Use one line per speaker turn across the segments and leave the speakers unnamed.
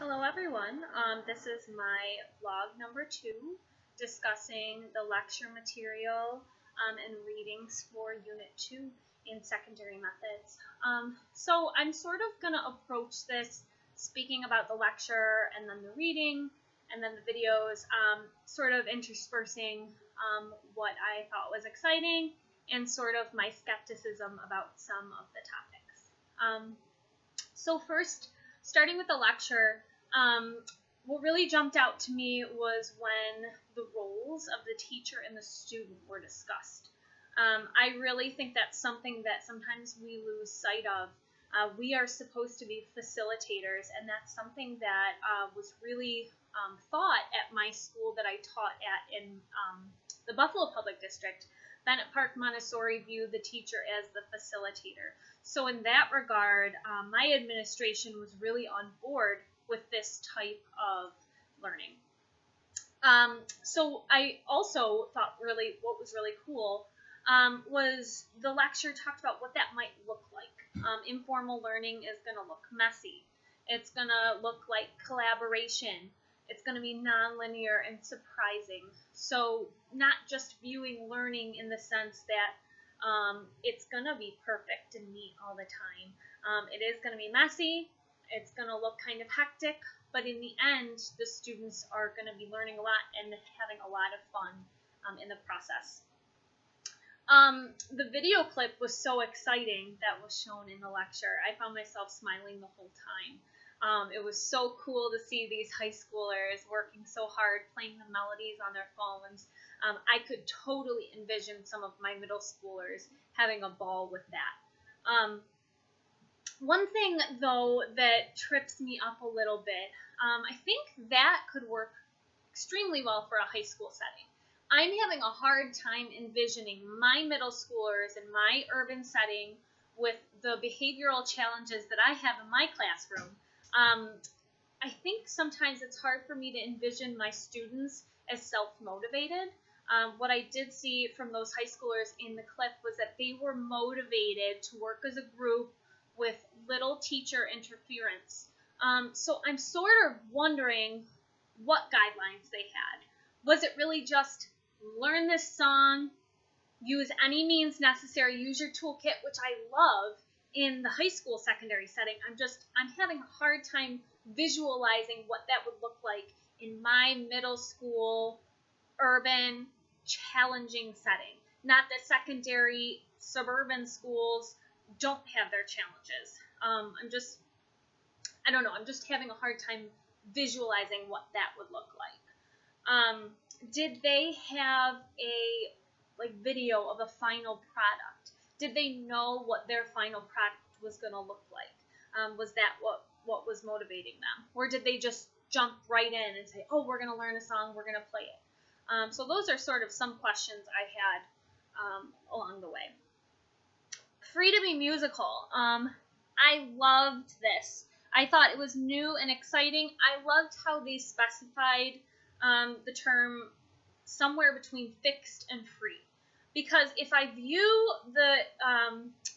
Hello everyone, this is my vlog number 2 discussing the lecture material and readings for Unit 2 in secondary methods. So I'm sort of going to approach this speaking about the lecture and then the reading and then the videos, sort of interspersing what I thought was exciting and sort of my skepticism about some of the topics. So first, starting with the lecture, what really jumped out to me was when the roles of the teacher and the student were discussed. I really think that's something that sometimes we lose sight of. We are supposed to be facilitators, and that's something that was really thought at my school that I taught at in the Buffalo Public District. Bennett Park Montessori viewed the teacher as the facilitator. So in that regard, my administration was really on board with this type of learning. So I also thought what was really cool was the lecture talked about what that might look like. Informal learning is going to look messy. It's going to look like collaboration. It's going to be nonlinear and surprising. So not just viewing learning in the sense that it's going to be perfect and neat all the time. It is going to be messy. It's going to look kind of hectic, but in the end, the students are going to be learning a lot and having a lot of fun in the process. The video clip was so exciting that was shown in the lecture. I found myself smiling the whole time. It was so cool to see these high schoolers working so hard, playing the melodies on their phones. I could totally envision some of my middle schoolers having a ball with that. One thing, though, that trips me up a little bit, I think that could work extremely well for a high school setting. I'm having a hard time envisioning my middle schoolers in my urban setting with the behavioral challenges that I have in my classroom. I think sometimes it's hard for me to envision my students as self-motivated. What I did see from those high schoolers in the clip was that they were motivated to work as a group with little teacher interference. So I'm sort of wondering what guidelines they had. Was it really just learn this song, use any means necessary, use your toolkit, which I love in the high school secondary setting? I'm having a hard time visualizing what that would look like in my middle school, urban, challenging setting. Not that secondary, suburban schools don't have their challenges. I don't know, I'm just having a hard time visualizing what that would look like. Did they have a video of a final product? Did they know what their final product was going to look like? Was that what was motivating them? Or did they just jump right in and say, oh, we're going to learn a song, we're going to play it? So those are sort of some questions I had along the way. Free to be musical. I loved this. I thought it was new and exciting. I loved how they specified the term somewhere between fixed and free. Because if I view the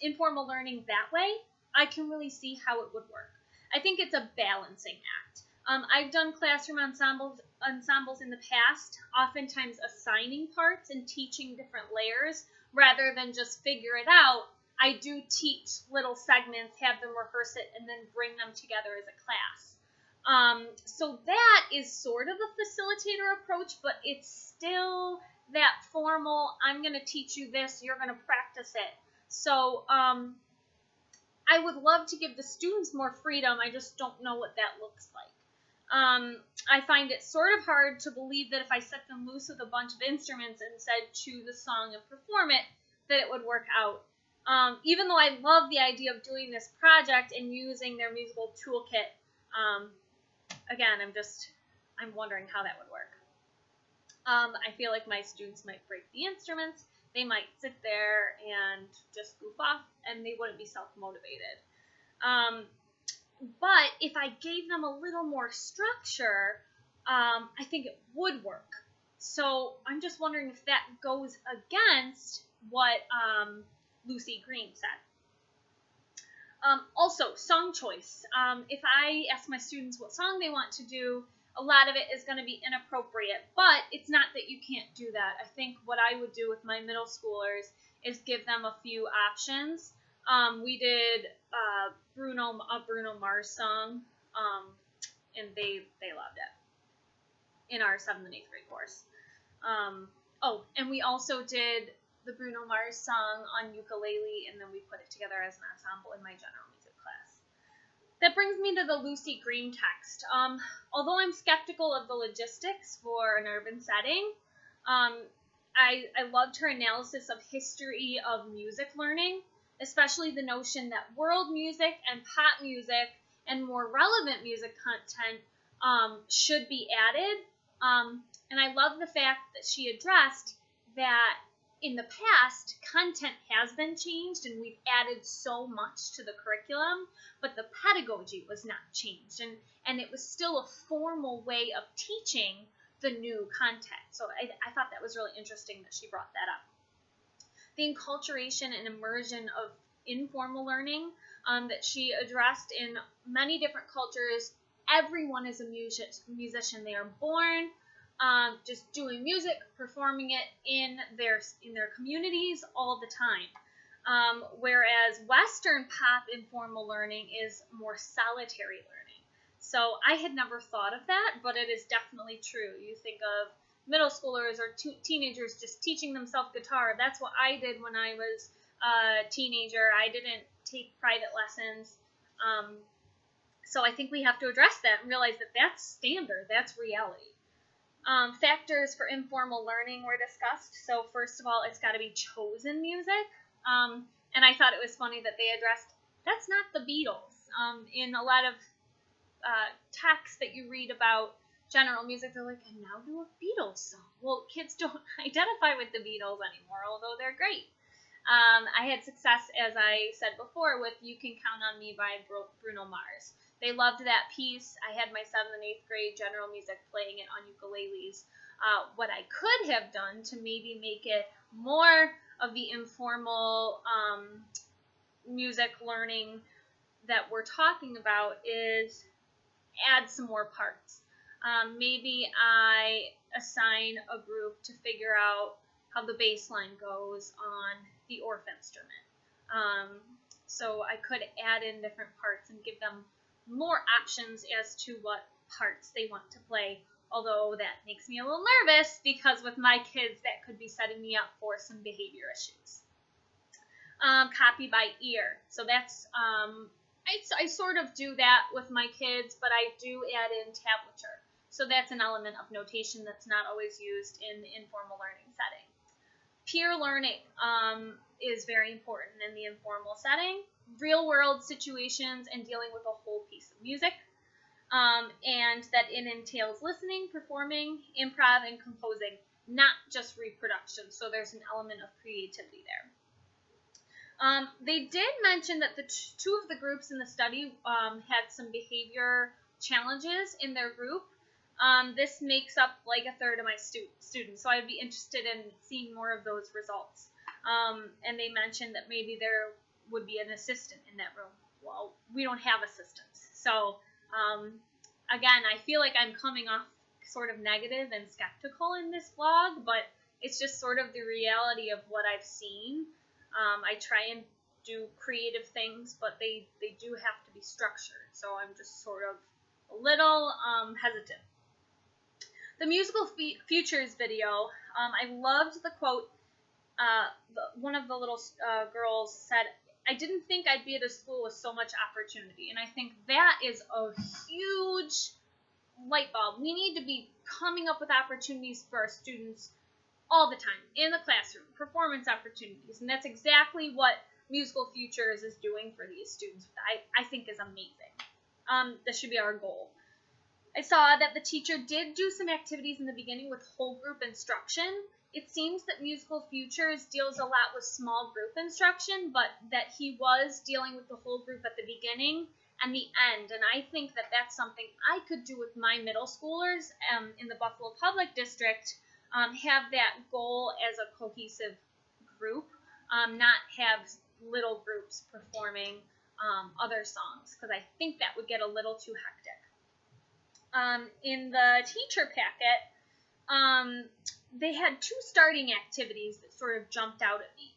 informal learning that way, I can really see how it would work. I think it's a balancing act. I've done classroom ensembles in the past, oftentimes assigning parts and teaching different layers rather than just figure it out. I do teach little segments, have them rehearse it, and then bring them together as a class. So that is sort of a facilitator approach, but it's still that formal, I'm going to teach you this, you're going to practice it. So I would love to give the students more freedom, I just don't know what that looks like. I find it sort of hard to believe that if I set them loose with a bunch of instruments and said choose a song and perform it, that it would work out. Even though I love the idea of doing this project and using their musical toolkit, again, I'm wondering how that would work. I feel like my students might break the instruments, they might sit there and just goof off, and they wouldn't be self-motivated. But if I gave them a little more structure, I think it would work. So I'm just wondering if that goes against what Lucy Green said. Also, song choice. If I ask my students what song they want to do, a lot of it is going to be inappropriate, but it's not that you can't do that. I think what I would do with my middle schoolers is give them a few options. We did a Bruno Mars song, and they loved it in our 7th and 8th grade course. And we also did the Bruno Mars song on ukulele, and then we put it together as an ensemble in my general music class. That brings me to the Lucy Green text. Although I'm skeptical of the logistics for an urban setting, I loved her analysis of history of music learning, especially the notion that world music and pop music and more relevant music content should be added. And I love the fact that she addressed that in the past, content has been changed and we've added so much to the curriculum, but the pedagogy was not changed. And it was still a formal way of teaching the new content. So I thought that was really interesting that she brought that up. The enculturation and immersion of informal learning that she addressed in many different cultures. Everyone is a musician. They are born just doing music, performing it in their communities all the time. Whereas Western pop informal learning is more solitary learning. So I had never thought of that, but it is definitely true. You think of middle schoolers or teenagers just teaching themselves guitar. That's what I did when I was a teenager. I didn't take private lessons. So I think we have to address that and realize that that's standard. That's reality. Factors for informal learning were discussed. So first of all, it's got to be chosen music. And I thought it was funny that they addressed, that's not the Beatles. In a lot of texts that you read about general music, they're like, and now do a Beatles song. Well, kids don't identify with the Beatles anymore, although they're great. I had success, as I said before, with You Can Count on Me by Bruno Mars. They loved that piece. I had my 7th and 8th grade general music playing it on ukuleles. What I could have done to maybe make it more of the informal music learning that we're talking about is add some more parts. Maybe I assign a group to figure out how the bass line goes on the Orff instrument. So I could add in different parts and give them more options as to what parts they want to play, although that makes me a little nervous because with my kids that could be setting me up for some behavior issues. Copy by ear. So that's I sort of do that with my kids, but I do add in tablature. So that's an element of notation that's not always used in the informal learning setting. Peer learning is very important in the informal setting. Real-world situations and dealing with a whole piece of music. And that it entails listening, performing, improv, and composing, not just reproduction. So there's an element of creativity there. They did mention that the two of the groups in the study had some behavior challenges in their group. This makes up like a third of my students, so I'd be interested in seeing more of those results. And they mentioned that maybe there would be an assistant in that room. Well, we don't have assistants. So, again, I feel like I'm coming off sort of negative and skeptical in this vlog, but it's just sort of the reality of what I've seen. I try and do creative things, but they do have to be structured. So I'm just sort of a little hesitant. The musical futures video, I loved the quote. One of the little girls said, I didn't think I'd be at a school with so much opportunity. And I think that is a huge light bulb. We need to be coming up with opportunities for our students all the time, in the classroom, performance opportunities. And that's exactly what Musical Futures is doing for these students. I think is amazing. This should be our goal. I saw that the teacher did do some activities in the beginning with whole group instruction. It seems that Musical Futures deals a lot with small group instruction, but that he was dealing with the whole group at the beginning and the end. And I think that that's something I could do with my middle schoolers in the Buffalo Public District, have that goal as a cohesive group, not have little groups performing other songs, because I think that would get a little too hectic. In the teacher packet, they had two starting activities that sort of jumped out at me.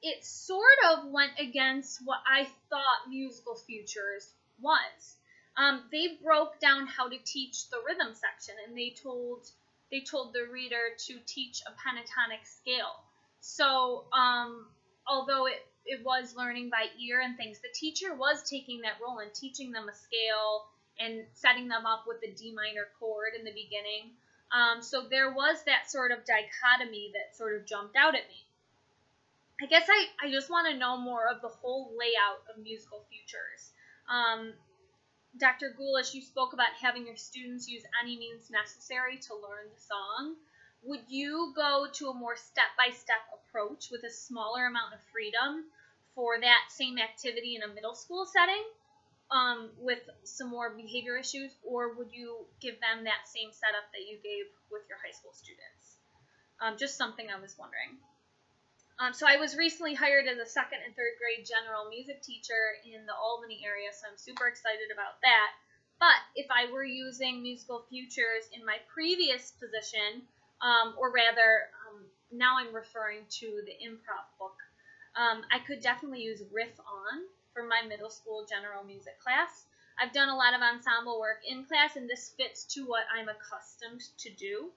It sort of went against what I thought Musical Futures was. They broke down how to teach the rhythm section, and they told the reader to teach a pentatonic scale. So, although it was learning by ear and things, the teacher was taking that role and teaching them a scale and setting them up with the D minor chord in the beginning. So there was that sort of dichotomy that sort of jumped out at me. I guess I just want to know more of the whole layout of Musical Futures. Dr. Gulish, you spoke about having your students use any means necessary to learn the song. Would you go to a more step-by-step approach with a smaller amount of freedom for that same activity in a middle school setting with some more behavior issues, or would you give them that same setup that you gave with your high school students? Just something I was wondering. So I was recently hired as a 2nd and 3rd grade general music teacher in the Albany area, so I'm super excited about that. But if I were using Musical Futures in my previous position, or rather, now I'm referring to the improv book, I could definitely use Riff On for my middle school general music class. I've done a lot of ensemble work in class, and this fits to what I'm accustomed to do.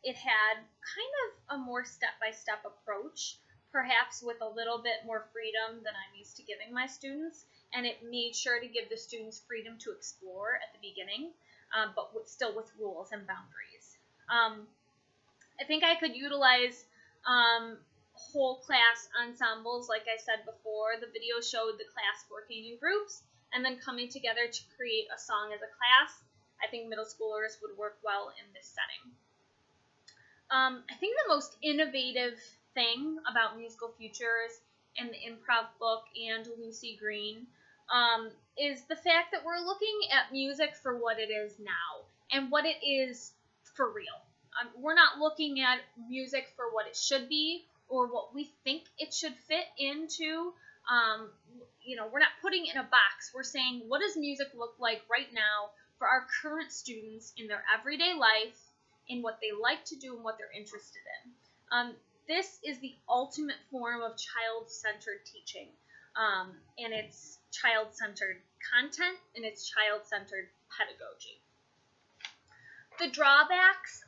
It had kind of a more step-by-step approach, perhaps with a little bit more freedom than I'm used to giving my students, and it made sure to give the students freedom to explore at the beginning, but still with rules and boundaries. I think I could utilize whole class ensembles, like I said before. The video showed the class working in groups and then coming together to create a song as a class. I think middle schoolers would work well in this setting. I think the most innovative thing about Musical Futures and the improv book and Lucy Green is the fact that we're looking at music for what it is now and what it is for real. We're not looking at music for what it should be or what we think it should fit into. We're not putting it in a box. We're saying, what does music look like right now for our current students in their everyday life, in what they like to do and what they're interested in. This is the ultimate form of child-centered teaching, and it's child-centered content, and it's child-centered pedagogy. The drawbacks,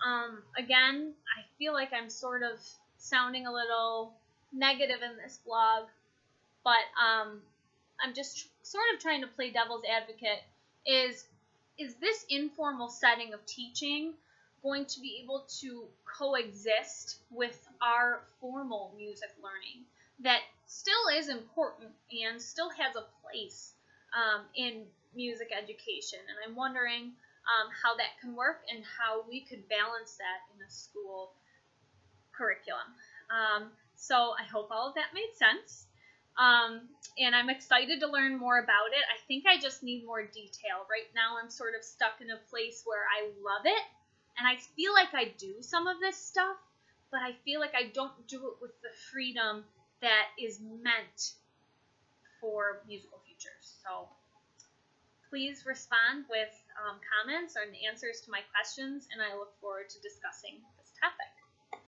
again, I feel like I'm sort of sounding a little negative in this blog, but I'm just sort of trying to play devil's advocate. Is this informal setting of teaching going to be able to coexist with our formal music learning that still is important and still has a place in music education? And I'm wondering how that can work and how we could balance that in a school curriculum. So I hope all of that made sense. And I'm excited to learn more about it. I think I just need more detail. Right now I'm sort of stuck in a place where I love it, and I feel like I do some of this stuff, but I feel like I don't do it with the freedom that is meant for Musical Futures. So please respond with comments and answers to my questions, and I look forward to discussing this topic.